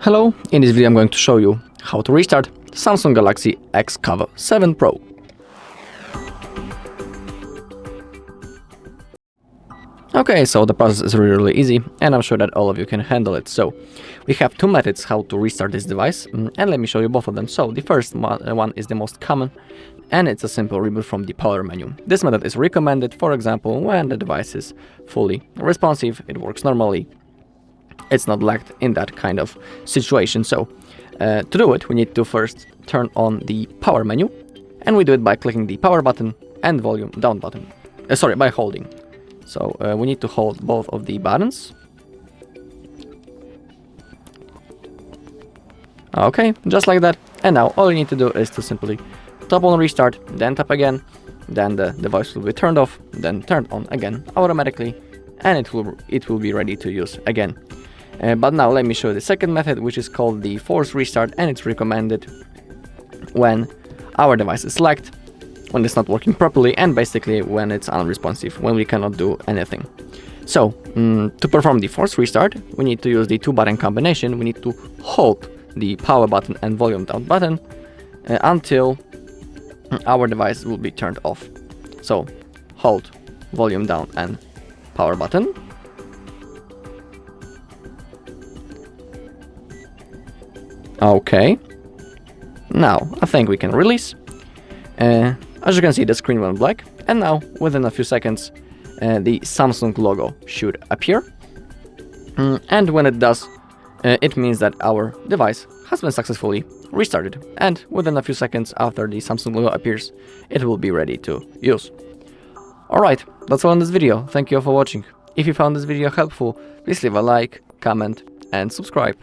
Hello, in this video I'm going to show you how to restart the Samsung Galaxy XCover7 Pro. Okay, so the process is really easy and I'm sure that all of you can handle it. So we have two methods how to restart this device and let me show you both of them. So the first one is the most common and it's a simple reboot from the power menu. This method is recommended, for example, when the device is fully responsive, it works normally, it's not lagged in that kind of situation. So to do it, we need to first turn on the power menu and we do it by clicking the power button and volume down button. By holding. So we need to hold both of the buttons. Okay, just like that. And now all you need to do is to simply tap on restart, then tap again, then the device will be turned off, then turned on again automatically, and it will be ready to use again. But now let me show you the second method, which is called the forced restart, and it's recommended when our device is lagged, when it's not working properly, and basically when it's unresponsive, when we cannot do anything. So to perform the forced restart, we need to use the two-button combination. We need to hold the power button and volume down button until our device will be turned off. So hold volume down and power button. Okay, now I think we can release. As you can see, the screen went black, and now within a few seconds the Samsung logo should appear, and when it does, it means that our device has been successfully restarted, and within a few seconds after the Samsung logo appears, it will be ready to use. Alright, that's all in this video. Thank you all for watching. If you found this video helpful, please leave a like, comment and subscribe.